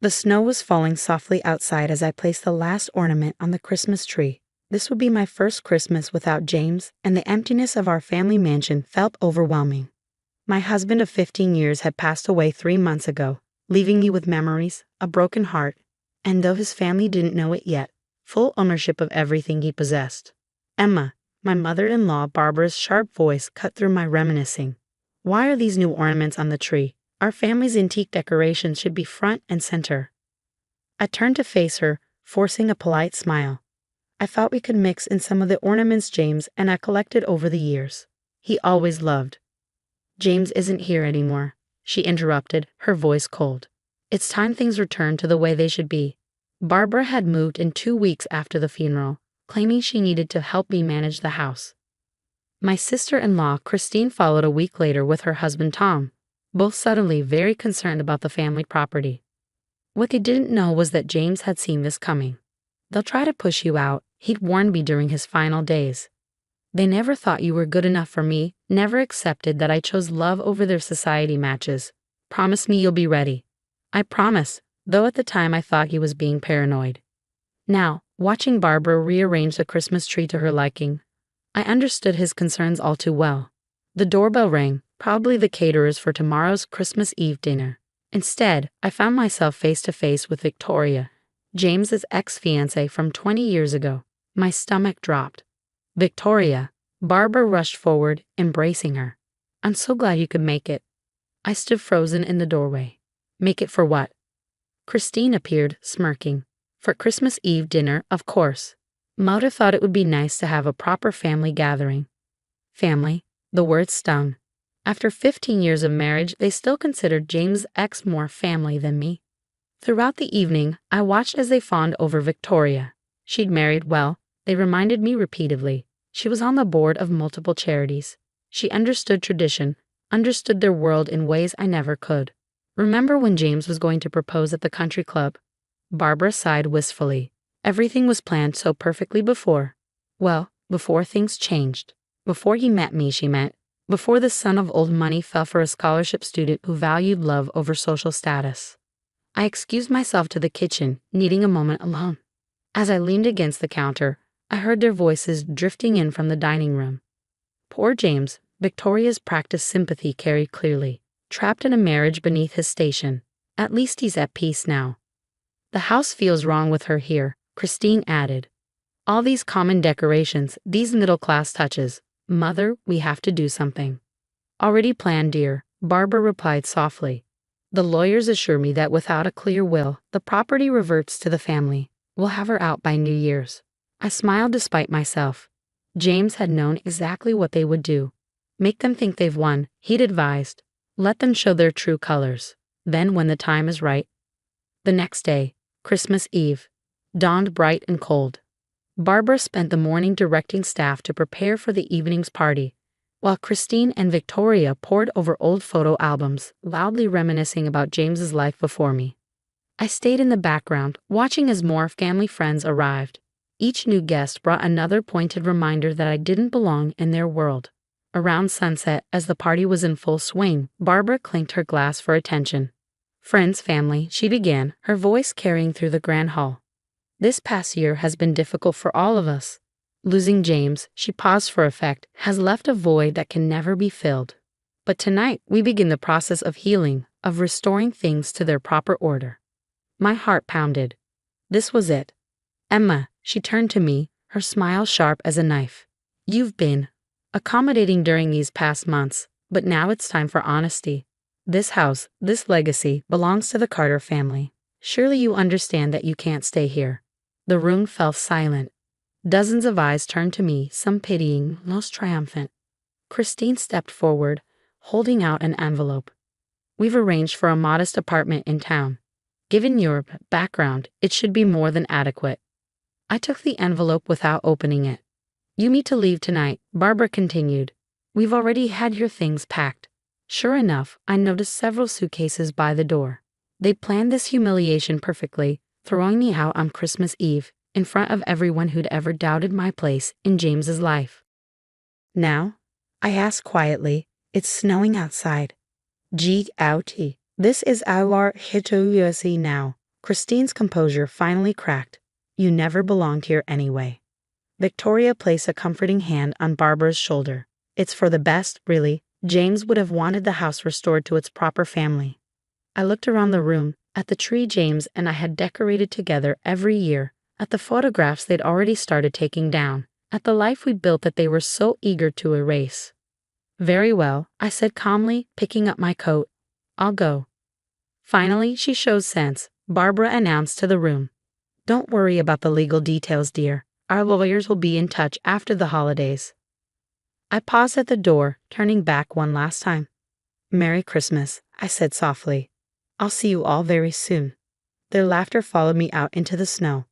The snow was falling softly outside as I placed the last ornament on the Christmas tree. This would be my first Christmas without James, and the emptiness of our family mansion felt overwhelming. My husband of 15 years had passed away 3 months ago, leaving me with memories, a broken heart, and though his family didn't know it yet, full ownership of everything he possessed. Emma, my mother-in-law Barbara's sharp voice cut through my reminiscing. Why are these new ornaments on the tree? Our family's antique decorations should be front and center. I turned to face her, forcing a polite smile. I thought we could mix in some of the ornaments James and I collected over the years. He always loved. James isn't here anymore, she interrupted, her voice cold. It's time things returned to the way they should be. Barbara had moved in 2 weeks after the funeral, claiming she needed to help me manage the house. My sister-in-law, Christine, followed a week later with her husband Tom, both suddenly very concerned about the family property. What they didn't know was that James had seen this coming. They'll try to push you out, he'd warned me during his final days. They never thought you were good enough for me, never accepted that I chose love over their society matches. Promise me you'll be ready. I promise, though at the time I thought he was being paranoid. Now, watching Barbara rearrange the Christmas tree to her liking, I understood his concerns all too well. The doorbell rang, probably the caterers for tomorrow's Christmas Eve dinner. Instead, I found myself face to face with Victoria, James's ex-fiancée from 20 years ago. My stomach dropped. Victoria, Barbara rushed forward, embracing her. I'm so glad you could make it. I stood frozen in the doorway. Make it for what? Christine appeared, smirking. For Christmas Eve dinner, of course. Mother thought it would be nice to have a proper family gathering. Family, the word stung. After 15 years of marriage, they still considered James' ex more family than me. Throughout the evening, I watched as they fawned over Victoria. She'd married well, they reminded me repeatedly. She was on the board of multiple charities. She understood tradition, understood their world in ways I never could. Remember when James was going to propose at the country club? Barbara sighed wistfully. Everything was planned so perfectly before. Well, before things changed. Before he met me, she meant. Before the son of old money fell for a scholarship student who valued love over social status. I excused myself to the kitchen, needing a moment alone. As I leaned against the counter, I heard their voices drifting in from the dining room. Poor James, Victoria's practiced sympathy carried clearly. Trapped in a marriage beneath his station. At least he's at peace now. The house feels wrong with her here, Christine added. All these common decorations, these middle-class touches. Mother, we have to do something. Already planned, dear, Barbara replied softly. The lawyers assure me that without a clear will, the property reverts to the family. We'll have her out by New Year's. I smiled despite myself. James had known exactly what they would do. Make them think they've won, he'd advised. Let them show their true colors. Then when the time is right. The next day, Christmas Eve, dawned bright and cold. Barbara spent the morning directing staff to prepare for the evening's party, while Christine and Victoria pored over old photo albums, loudly reminiscing about James's life before me. I stayed in the background, watching as more family friends arrived. Each new guest brought another pointed reminder that I didn't belong in their world. Around sunset, as the party was in full swing, Barbara clinked her glass for attention. Friends, family, she began, her voice carrying through the grand hall. This past year has been difficult for all of us. Losing James, she paused for effect, has left a void that can never be filled. But tonight, we begin the process of healing, of restoring things to their proper order. My heart pounded. This was it. Emma, she turned to me, her smile sharp as a knife. You've been accommodating during these past months, but now it's time for honesty. This house, this legacy, belongs to the Carter family. Surely you understand that you can't stay here. The room fell silent. Dozens of eyes turned to me, some pitying, most triumphant. Christine stepped forward, holding out an envelope. We've arranged for a modest apartment in town. Given your background, it should be more than adequate. I took the envelope without opening it. You need to leave tonight, Barbara continued. We've already had your things packed. Sure enough, I noticed several suitcases by the door. They planned this humiliation perfectly, throwing me out on Christmas Eve, in front of everyone who'd ever doubted my place in James's life. Now? I asked quietly. It's snowing outside. This is our situation now. Christine's composure finally cracked. You never belonged here anyway. Victoria placed a comforting hand on Barbara's shoulder. It's for the best, really. James would have wanted the house restored to its proper family. I looked around the room, at the tree James and I had decorated together every year, at the photographs they'd already started taking down, at the life we built that they were so eager to erase. Very well, I said calmly, picking up my coat. I'll go. Finally, she shows sense, Barbara announced to the room. Don't worry about the legal details, dear. Our lawyers will be in touch after the holidays. I paused at the door, turning back one last time. Merry Christmas, I said softly. I'll see you all very soon. Their laughter followed me out into the snow.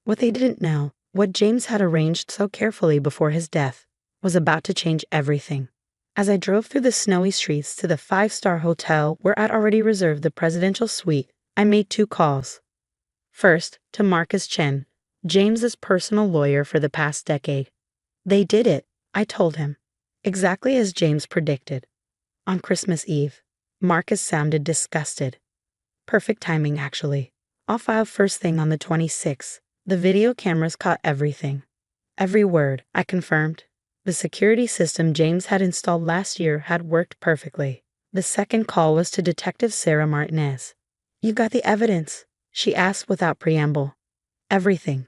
What they didn't know, what James had arranged so carefully before his death, was about to change everything. As I drove through the snowy streets to the 5-star hotel where I'd already reserved the presidential suite, I made 2 calls. First, to Marcus Chen, James's personal lawyer for the past decade. They did it, I told him, exactly as James predicted. On Christmas Eve, Marcus sounded disgusted. Perfect timing, actually. I'll file first thing on the 26th. The video cameras caught everything. Every word, I confirmed. The security system James had installed last year had worked perfectly. The second call was to Detective Sarah Martinez. You got the evidence? She asked without preamble. Everything.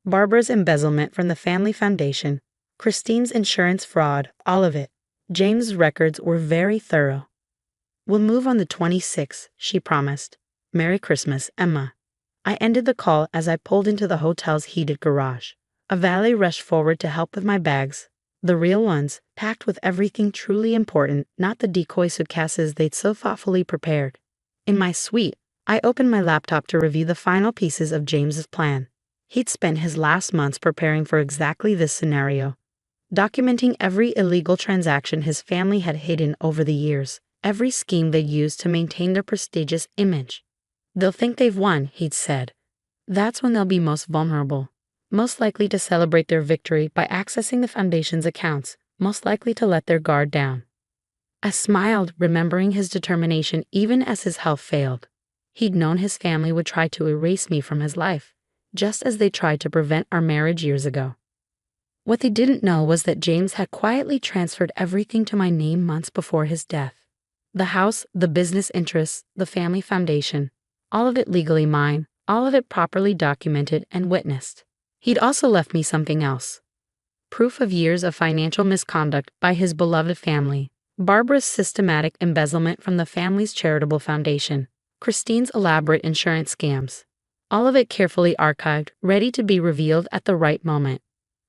Barbara's embezzlement from the family foundation, Christine's insurance fraud, all of it. James' records were very thorough. We'll move on the 26th, she promised. Merry Christmas, Emma. I ended the call as I pulled into the hotel's heated garage. A valet rushed forward to help with my bags. The real ones, packed with everything truly important, not the decoy suitcases they'd so thoughtfully prepared. In my suite, I opened my laptop to review the final pieces of James's plan. He'd spent his last months preparing for exactly this scenario, documenting every illegal transaction his family had hidden over the years, every scheme they'd used to maintain their prestigious image. They'll think they've won, he'd said. That's when they'll be most vulnerable, most likely to celebrate their victory by accessing the foundation's accounts, most likely to let their guard down. I smiled, remembering his determination even as his health failed. He'd known his family would try to erase me from his life, just as they tried to prevent our marriage years ago. What they didn't know was that James had quietly transferred everything to my name months before his death. The house, the business interests, the family foundation, all of it legally mine, all of it properly documented and witnessed. He'd also left me something else. Proof of years of financial misconduct by his beloved family, Barbara's systematic embezzlement from the family's charitable foundation, Christine's elaborate insurance scams. All of it carefully archived, ready to be revealed at the right moment.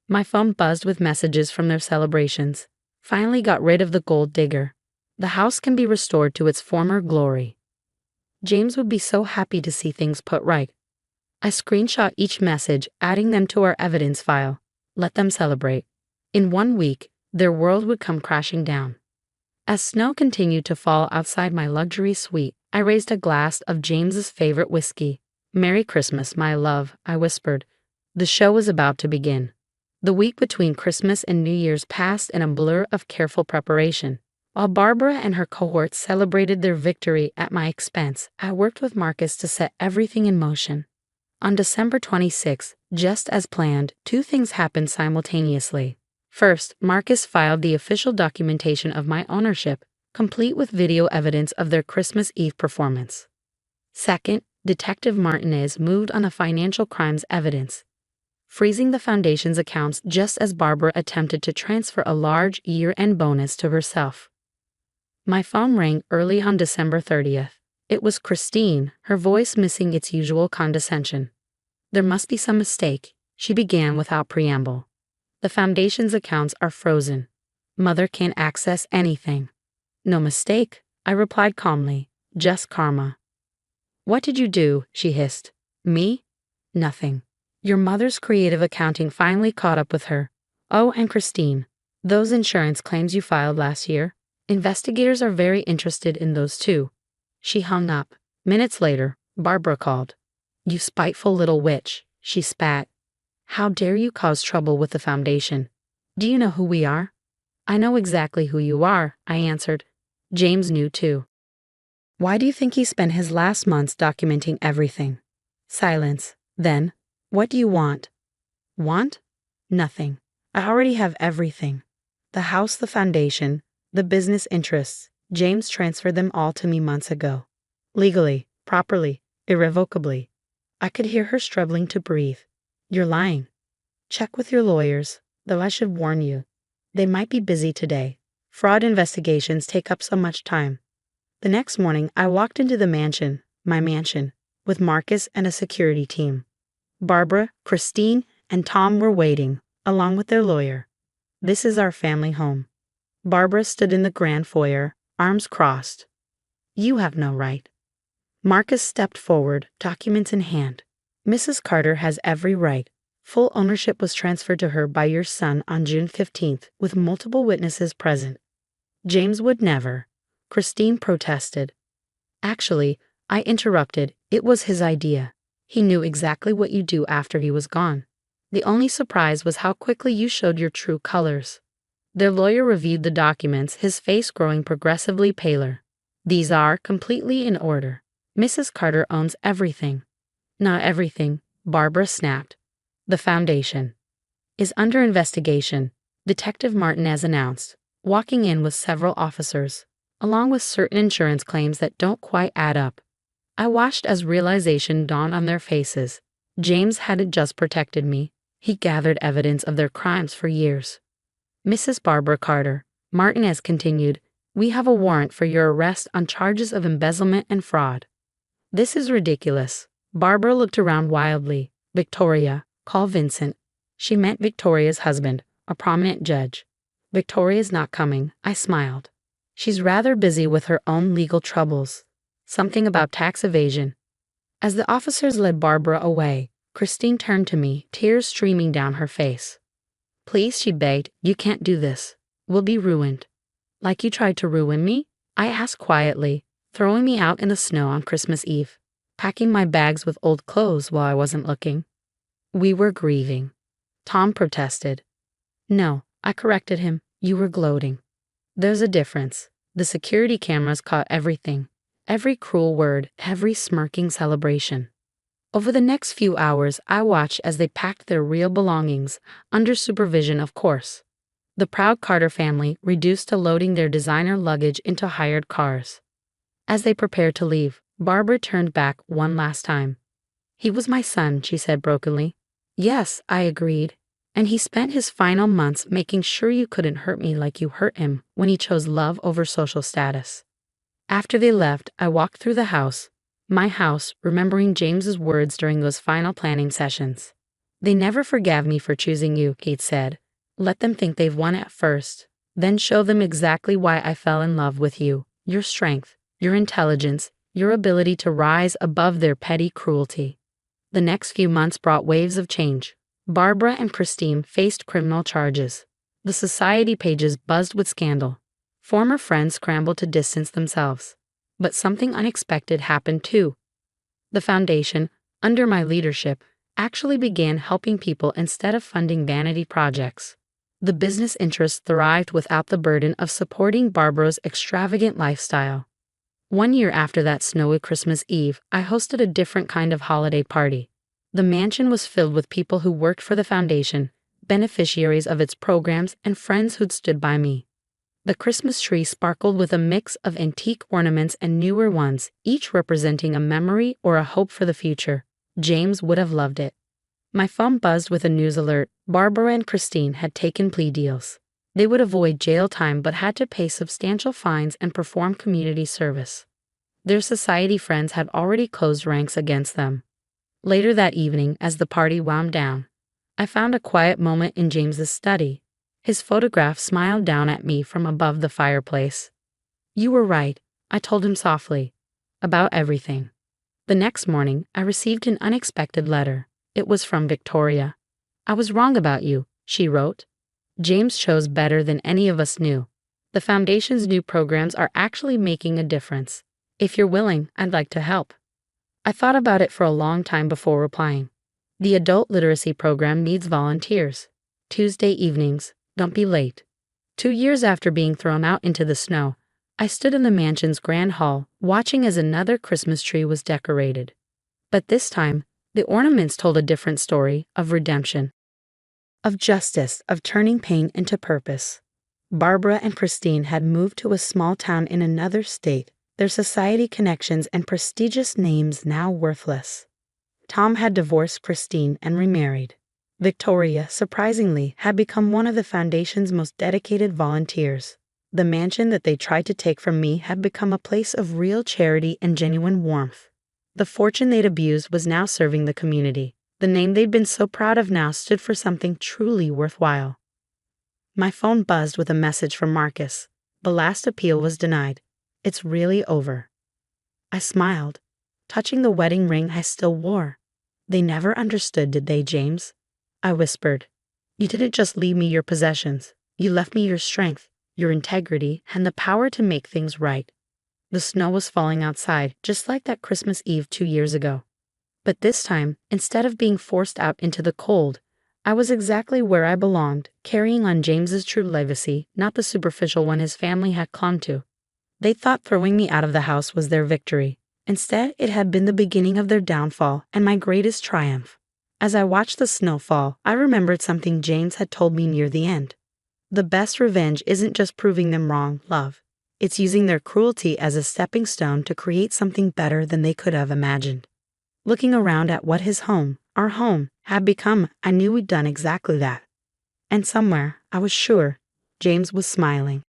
My phone buzzed with messages from their celebrations. Finally got rid of the gold digger. The house can be restored to its former glory. James would be so happy to see things put right. I screenshot each message, adding them to our evidence file. Let them celebrate. In 1 week, their world would come crashing down. As snow continued to fall outside my luxury suite, I raised a glass of James's favorite whiskey. Merry Christmas, my love, I whispered. The show was about to begin. The week between Christmas and New Year's passed in a blur of careful preparation. While Barbara and her cohorts celebrated their victory at my expense, I worked with Marcus to set everything in motion. On December 26, just as planned, 2 things happened simultaneously. First, Marcus filed the official documentation of my ownership, complete with video evidence of their Christmas Eve performance. Second, Detective Martinez moved on a financial crimes evidence, freezing the foundation's accounts just as Barbara attempted to transfer a large year-end bonus to herself. My phone rang early on December 30th. It was Christine, her voice missing its usual condescension. There must be some mistake, she began without preamble. The foundation's accounts are frozen. Mother can't access anything. No mistake, I replied calmly. Just karma. What did you do? She hissed. Me? Nothing. Your mother's creative accounting finally caught up with her. Oh, and Christine, those insurance claims you filed last year, investigators are very interested in those too. She hung up. Minutes later, Barbara called. You spiteful little witch, she spat. How dare you cause trouble with the foundation? Do you know who we are? I know exactly who you are, I answered. James knew too. Why do you think he spent his last months documenting everything? Silence. Then, what do you want? Want? Nothing. I already have everything. The house, the foundation, the business interests. James transferred them all to me months ago. Legally, properly, irrevocably. I could hear her struggling to breathe. You're lying. Check with your lawyers, though I should warn you. They might be busy today. Fraud investigations take up so much time. The next morning, I walked into the mansion, my mansion, with Marcus and a security team. Barbara, Christine, and Tom were waiting, along with their lawyer. This is our family home. Barbara stood in the grand foyer, arms crossed. You have no right. Marcus stepped forward, documents in hand. Mrs. Carter has every right. Full ownership was transferred to her by your son on June 15th, with multiple witnesses present. James would never. Christine protested. Actually, I interrupted. It was his idea. He knew exactly what you'd do after he was gone. The only surprise was how quickly you showed your true colors. Their lawyer reviewed the documents, his face growing progressively paler. These are completely in order. Mrs. Carter owns everything. Not everything, Barbara snapped. The foundation is under investigation, Detective Martinez announced, walking in with several officers, along with certain insurance claims that don't quite add up. I watched as realization dawned on their faces. James hadn't just protected me, he gathered evidence of their crimes for years. Mrs. Barbara Carter, Martinez continued, we have a warrant for your arrest on charges of embezzlement and fraud. This is ridiculous. Barbara looked around wildly. Victoria, call Vincent. She meant Victoria's husband, a prominent judge. Victoria's not coming, I smiled. She's rather busy with her own legal troubles. Something about tax evasion. As the officers led Barbara away, Christine turned to me, tears streaming down her face. Please, she begged, you can't do this. We'll be ruined. Like you tried to ruin me? I asked quietly, throwing me out in the snow on Christmas Eve, packing my bags with old clothes while I wasn't looking. We were grieving. Tom protested. No, I corrected him, you were gloating. There's a difference. The security cameras caught everything. Every cruel word, every smirking celebration. Over the next few hours, I watched as they packed their real belongings, under supervision of course. The proud Carter family reduced to loading their designer luggage into hired cars. As they prepared to leave, Barbara turned back one last time. He was my son, she said brokenly. Yes, I agreed. And he spent his final months making sure you couldn't hurt me like you hurt him when he chose love over social status. After they left, I walked through the house, my house, remembering James's words during those final planning sessions. They never forgave me for choosing you, Kate said. Let them think they've won at first, then show them exactly why I fell in love with you, your strength, your intelligence, your ability to rise above their petty cruelty. The next few months brought waves of change. Barbara and Christine faced criminal charges. The society pages buzzed with scandal. Former friends scrambled to distance themselves. But something unexpected happened too. The foundation, under my leadership, actually began helping people instead of funding vanity projects. The business interests thrived without the burden of supporting Barbara's extravagant lifestyle. 1 year after that snowy Christmas Eve, I hosted a different kind of holiday party. The mansion was filled with people who worked for the foundation, beneficiaries of its programs, and friends who'd stood by me. The Christmas tree sparkled with a mix of antique ornaments and newer ones, each representing a memory or a hope for the future. James would have loved it. My phone buzzed with a news alert. Barbara and Christine had taken plea deals. They would avoid jail time but had to pay substantial fines and perform community service. Their society friends had already closed ranks against them. Later that evening, as the party wound down, I found a quiet moment in James's study. His photograph smiled down at me from above the fireplace. You were right, I told him softly, about everything. The next morning, I received an unexpected letter. It was from Victoria. I was wrong about you, she wrote. James chose better than any of us knew. The Foundation's new programs are actually making a difference. If you're willing, I'd like to help. I thought about it for a long time before replying. The adult literacy program needs volunteers. Tuesday evenings, don't be late. 2 years after being thrown out into the snow, I stood in the mansion's grand hall, watching as another Christmas tree was decorated. But this time, The ornaments told a different story of redemption, of justice, of turning pain into purpose. Barbara and Christine had moved to a small town in another state, their society connections and prestigious names now worthless. Tom had divorced Christine and remarried. Victoria, surprisingly, had become one of the foundation's most dedicated volunteers. The mansion that they tried to take from me had become a place of real charity and genuine warmth. The fortune they'd abused was now serving the community. The name they'd been so proud of now stood for something truly worthwhile. My phone buzzed with a message from Marcus. The last appeal was denied. It's really over. I smiled, touching the wedding ring I still wore. They never understood, did they, James? I whispered. You didn't just leave me your possessions. You left me your strength, your integrity, and the power to make things right. The snow was falling outside, just like that Christmas Eve 2 years ago. But this time, instead of being forced out into the cold, I was exactly where I belonged, carrying on James's true legacy, not the superficial one his family had clung to. They thought throwing me out of the house was their victory. Instead, it had been the beginning of their downfall and my greatest triumph. As I watched the snow fall, I remembered something James had told me near the end. The best revenge isn't just proving them wrong, love. It's using their cruelty as a stepping stone to create something better than they could have imagined. Looking around at what his home, our home, had become, I knew we'd done exactly that. And somewhere, I was sure, James was smiling.